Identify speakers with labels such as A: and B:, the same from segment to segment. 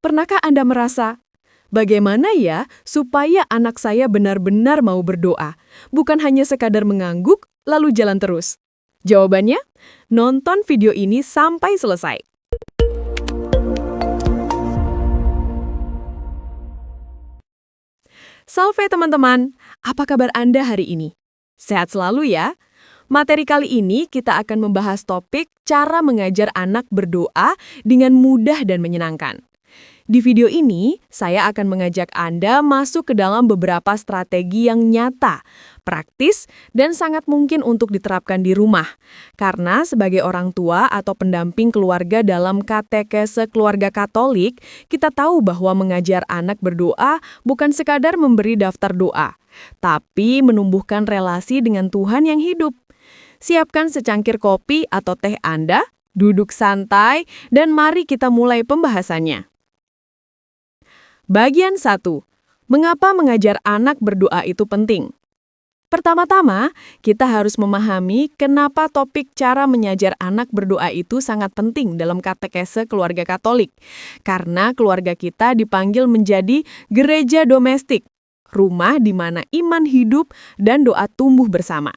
A: Pernahkah Anda merasa, bagaimana ya supaya anak saya benar-benar mau berdoa, bukan hanya sekadar mengangguk lalu jalan terus? Jawabannya, nonton video ini sampai selesai. Salve teman-teman, apa kabar Anda hari ini? Sehat selalu ya? Materi kali ini kita akan membahas topik cara mengajar anak berdoa dengan mudah dan menyenangkan. Di video ini, saya akan mengajak Anda masuk ke dalam beberapa strategi yang nyata, praktis, dan sangat mungkin untuk diterapkan di rumah. Karena sebagai orang tua atau pendamping keluarga dalam katekese keluarga Katolik, kita tahu bahwa mengajar anak berdoa bukan sekadar memberi daftar doa, tapi menumbuhkan relasi dengan Tuhan yang hidup. Siapkan secangkir kopi atau teh Anda, duduk santai, dan mari kita mulai pembahasannya. Bagian 1. Mengapa mengajar anak berdoa itu penting? Pertama-tama, kita harus memahami kenapa topik cara mengajar anak berdoa itu sangat penting dalam katekese keluarga Katolik. Karena keluarga kita dipanggil menjadi gereja domestik, rumah di mana iman hidup dan doa tumbuh bersama.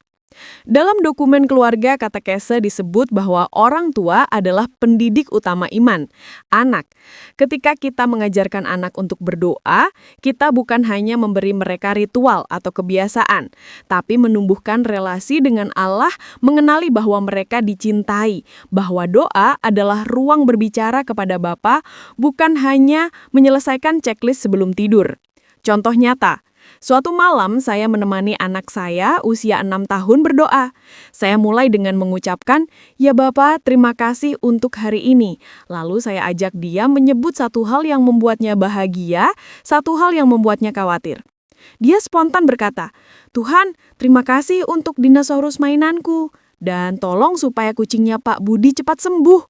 A: Dalam dokumen keluarga katekese disebut bahwa orang tua adalah pendidik utama iman, anak. Ketika kita mengajarkan anak untuk berdoa, kita bukan hanya memberi mereka ritual atau kebiasaan, tapi menumbuhkan relasi dengan Allah, mengenali bahwa mereka dicintai, bahwa doa adalah ruang berbicara kepada Bapa, bukan hanya menyelesaikan checklist sebelum tidur. Contoh nyata, suatu malam saya menemani anak saya usia 6 tahun berdoa. Saya mulai dengan mengucapkan, "Ya Bapak, terima kasih untuk hari ini." Lalu saya ajak dia menyebut satu hal yang membuatnya bahagia, satu hal yang membuatnya khawatir. Dia spontan berkata, "Tuhan, terima kasih untuk dinosaurus mainanku, dan tolong supaya kucingnya Pak Budi cepat sembuh."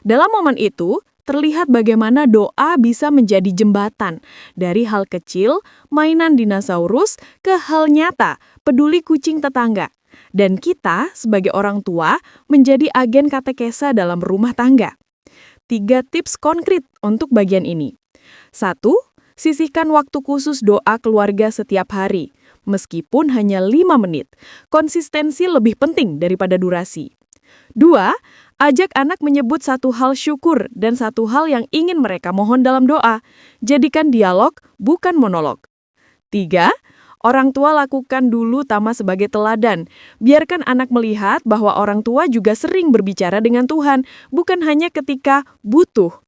A: Dalam momen itu, terlihat bagaimana doa bisa menjadi jembatan dari hal kecil, mainan dinosaurus, ke hal nyata, peduli kucing tetangga. Dan kita, sebagai orang tua, menjadi agen katekesa dalam rumah tangga. 3 tips konkret untuk bagian ini. 1. Sisihkan waktu khusus doa keluarga setiap hari. Meskipun hanya 5 menit, konsistensi lebih penting daripada durasi. 2. Ajak anak menyebut satu hal syukur dan satu hal yang ingin mereka mohon dalam doa. Jadikan dialog, bukan monolog. 3. Orang tua lakukan dulu Tama sebagai teladan. Biarkan anak melihat bahwa orang tua juga sering berbicara dengan Tuhan, bukan hanya ketika butuh.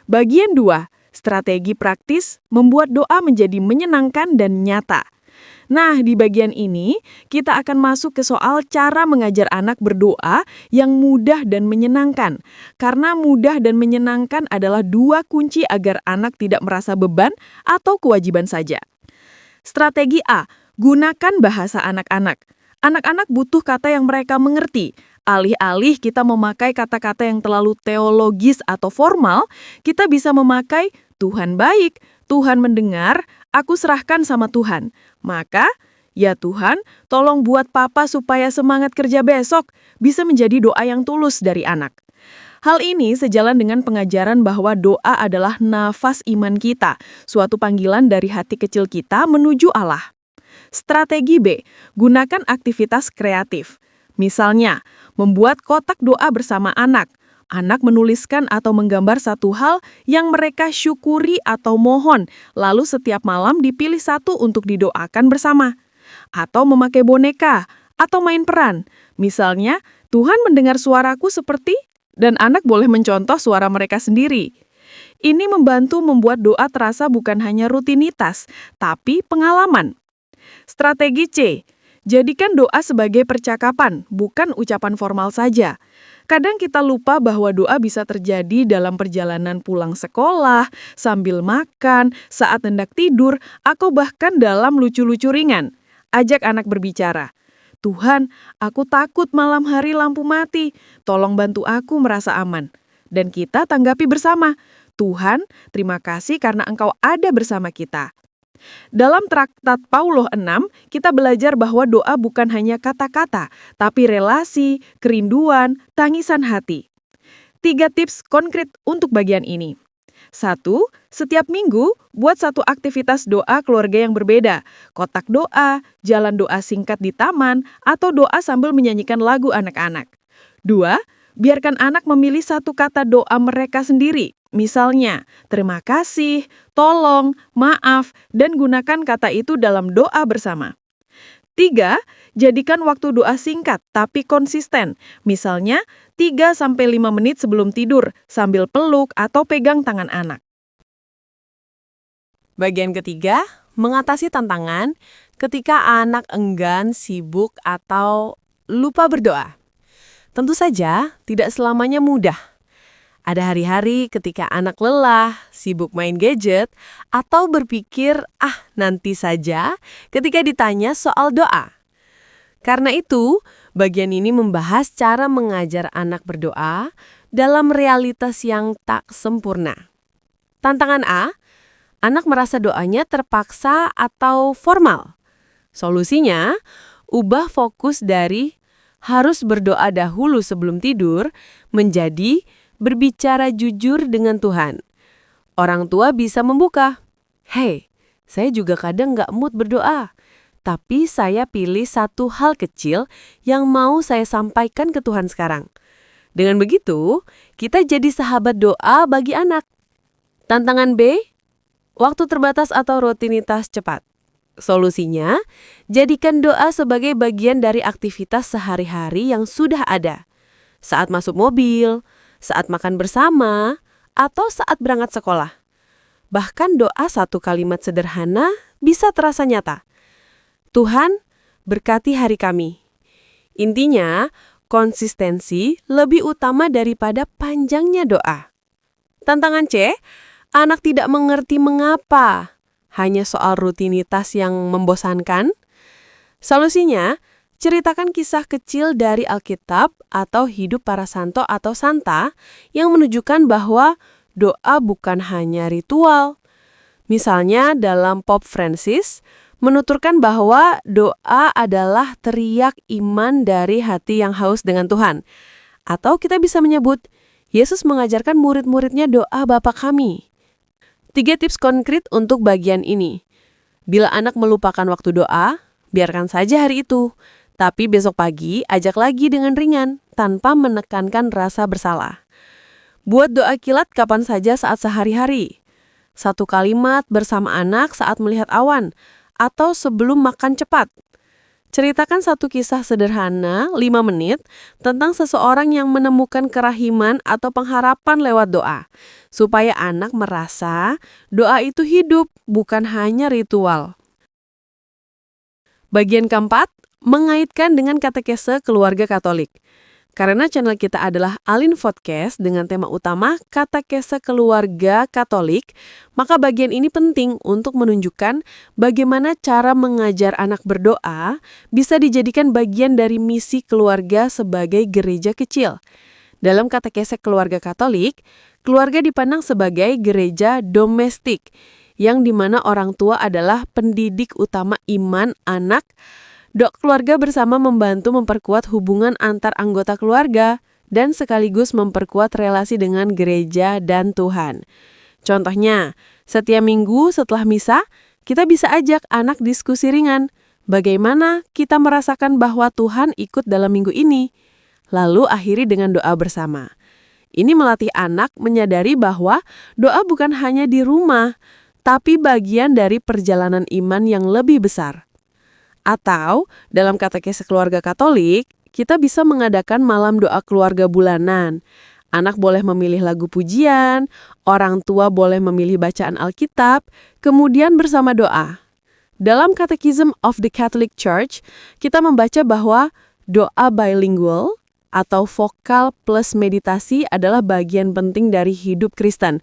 A: Bagian 2. Strategi praktis membuat doa menjadi menyenangkan dan nyata. Nah, di bagian ini, kita akan masuk ke soal cara mengajar anak berdoa yang mudah dan menyenangkan. Karena mudah dan menyenangkan adalah 2 kunci agar anak tidak merasa beban atau kewajiban saja. Strategi A, gunakan bahasa anak-anak. Anak-anak butuh kata yang mereka mengerti. Alih-alih kita memakai kata-kata yang terlalu teologis atau formal, kita bisa memakai Tuhan baik, Tuhan mendengar, aku serahkan sama Tuhan. Maka, ya Tuhan, tolong buat Papa supaya semangat kerja besok, bisa menjadi doa yang tulus dari anak. Hal ini sejalan dengan pengajaran bahwa doa adalah nafas iman kita, suatu panggilan dari hati kecil kita menuju Allah. Strategi B, gunakan aktivitas kreatif. Misalnya, membuat kotak doa bersama anak. Anak menuliskan atau menggambar satu hal yang mereka syukuri atau mohon, lalu setiap malam dipilih satu untuk didoakan bersama. Atau memakai boneka, atau main peran. Misalnya, Tuhan mendengar suaraku seperti, dan anak boleh mencontoh suara mereka sendiri. Ini membantu membuat doa terasa bukan hanya rutinitas, tapi pengalaman. Strategi C, jadikan doa sebagai percakapan, bukan ucapan formal saja. Kadang kita lupa bahwa doa bisa terjadi dalam perjalanan pulang sekolah, sambil makan, saat hendak tidur, atau bahkan dalam lucu-lucu ringan. Ajak anak berbicara. Tuhan, aku takut malam hari lampu mati. Tolong bantu aku merasa aman. Dan kita tanggapi bersama. Tuhan, terima kasih karena Engkau ada bersama kita. Dalam traktat Paulo 6, kita belajar bahwa doa bukan hanya kata-kata, tapi relasi, kerinduan, tangisan hati. 3 tips konkret untuk bagian ini. 1. Setiap minggu, buat satu aktivitas doa keluarga yang berbeda. Kotak doa, jalan doa singkat di taman, atau doa sambil menyanyikan lagu anak-anak. 2. Biarkan anak memilih satu kata doa mereka sendiri. Misalnya, terima kasih, tolong, maaf, dan gunakan kata itu dalam doa bersama. 3. Jadikan waktu doa singkat tapi konsisten. Misalnya, 3-5 menit sebelum tidur, sambil peluk atau pegang tangan anak.
B: Bagian ketiga, mengatasi tantangan ketika anak enggan, sibuk, atau lupa berdoa. Tentu saja, tidak selamanya mudah. Ada hari-hari ketika anak lelah, sibuk main gadget, atau berpikir, nanti saja ketika ditanya soal doa. Karena itu, bagian ini membahas cara mengajar anak berdoa dalam realitas yang tak sempurna. Tantangan A, anak merasa doanya terpaksa atau formal. Solusinya, ubah fokus dari harus berdoa dahulu sebelum tidur menjadi berbicara jujur dengan Tuhan. Orang tua bisa membuka, "Hei, saya juga kadang nggak mood berdoa, tapi saya pilih satu hal kecil yang mau saya sampaikan ke Tuhan sekarang." Dengan begitu, kita jadi sahabat doa bagi anak. Tantangan B, waktu terbatas atau rutinitas cepat. Solusinya, jadikan doa sebagai bagian dari aktivitas sehari-hari yang sudah ada. Saat masuk mobil, saat makan bersama, atau saat berangkat sekolah. Bahkan doa satu kalimat sederhana bisa terasa nyata. Tuhan, berkati hari kami. Intinya, konsistensi lebih utama daripada panjangnya doa. Tantangan C, anak tidak mengerti mengapa. Hanya soal rutinitas yang membosankan. Solusinya, ceritakan kisah kecil dari Alkitab atau hidup para santo atau santa yang menunjukkan bahwa doa bukan hanya ritual. Misalnya dalam Pope Francis, menuturkan bahwa doa adalah teriak iman dari hati yang haus dengan Tuhan. Atau kita bisa menyebut, Yesus mengajarkan murid-muridnya doa Bapa kami. 3 tips konkret untuk bagian ini. Bila anak melupakan waktu doa, biarkan saja hari itu. Tapi besok pagi, ajak lagi dengan ringan, tanpa menekankan rasa bersalah. Buat doa kilat kapan saja saat sehari-hari. Satu kalimat bersama anak saat melihat awan, atau sebelum makan cepat. Ceritakan satu kisah sederhana, 5 menit, tentang seseorang yang menemukan kerahiman atau pengharapan lewat doa. Supaya anak merasa doa itu hidup, bukan hanya ritual. Bagian keempat, mengaitkan dengan katekese keluarga Katolik. Karena channel kita adalah Alin Podcast dengan tema utama katekese keluarga Katolik, maka bagian ini penting untuk menunjukkan bagaimana cara mengajar anak berdoa bisa dijadikan bagian dari misi keluarga sebagai gereja kecil. Dalam katekese keluarga Katolik, keluarga dipandang sebagai gereja domestik, yang dimana orang tua adalah pendidik utama iman anak. Dok keluarga bersama membantu memperkuat hubungan antar anggota keluarga dan sekaligus memperkuat relasi dengan gereja dan Tuhan. Contohnya, setiap minggu setelah misa, kita bisa ajak anak diskusi ringan. Bagaimana kita merasakan bahwa Tuhan ikut dalam minggu ini? Lalu akhiri dengan doa bersama. Ini melatih anak menyadari bahwa doa bukan hanya di rumah, tapi bagian dari perjalanan iman yang lebih besar. Atau, dalam katekese keluarga Katolik, kita bisa mengadakan malam doa keluarga bulanan. Anak boleh memilih lagu pujian, orang tua boleh memilih bacaan Alkitab, kemudian bersama doa. Dalam Catechism of the Catholic Church, kita membaca bahwa doa bilingual atau vokal plus meditasi adalah bagian penting dari hidup Kristen.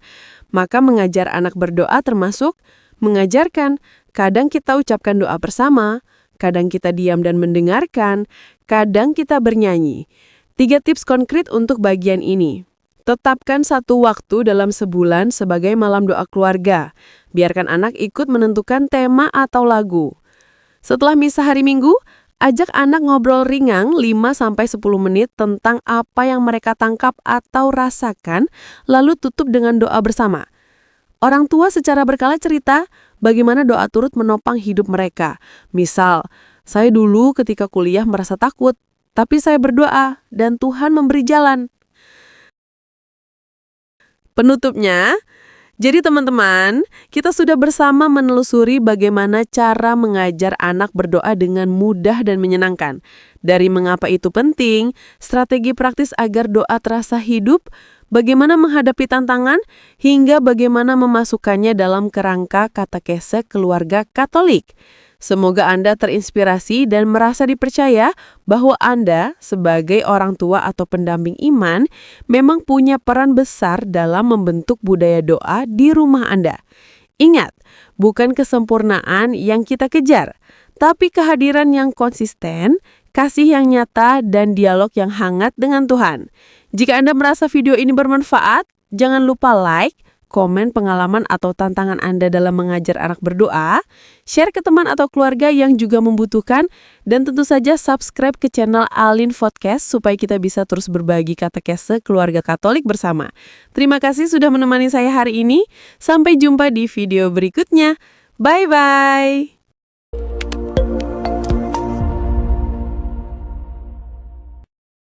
B: Maka mengajar anak berdoa termasuk mengajarkan, kadang kita ucapkan doa bersama, kadang kita diam dan mendengarkan, kadang kita bernyanyi. 3 tips konkret untuk bagian ini. Tetapkan satu waktu dalam sebulan sebagai malam doa keluarga. Biarkan anak ikut menentukan tema atau lagu. Setelah misa hari Minggu, ajak anak ngobrol ringan 5-10 menit tentang apa yang mereka tangkap atau rasakan, lalu tutup dengan doa bersama. Orang tua secara berkala cerita bagaimana doa turut menopang hidup mereka. Misal, saya dulu ketika kuliah merasa takut, tapi saya berdoa dan Tuhan memberi jalan. Penutupnya, jadi teman-teman, kita sudah bersama menelusuri bagaimana cara mengajar anak berdoa dengan mudah dan menyenangkan. Dari mengapa itu penting, strategi praktis agar doa terasa hidup, bagaimana menghadapi tantangan, hingga bagaimana memasukkannya dalam kerangka katekese keluarga Katolik. Semoga Anda terinspirasi dan merasa dipercaya bahwa Anda sebagai orang tua atau pendamping iman memang punya peran besar dalam membentuk budaya doa di rumah Anda. Ingat, bukan kesempurnaan yang kita kejar, tapi kehadiran yang konsisten, kasih yang nyata, dan dialog yang hangat dengan Tuhan. Jika Anda merasa video ini bermanfaat, jangan lupa like, komen pengalaman atau tantangan Anda dalam mengajar anak berdoa, share ke teman atau keluarga yang juga membutuhkan, dan tentu saja subscribe ke channel Alin Podcast supaya kita bisa terus berbagi katekese keluarga Katolik bersama. Terima kasih sudah menemani saya hari ini. Sampai jumpa di video berikutnya. Bye-bye!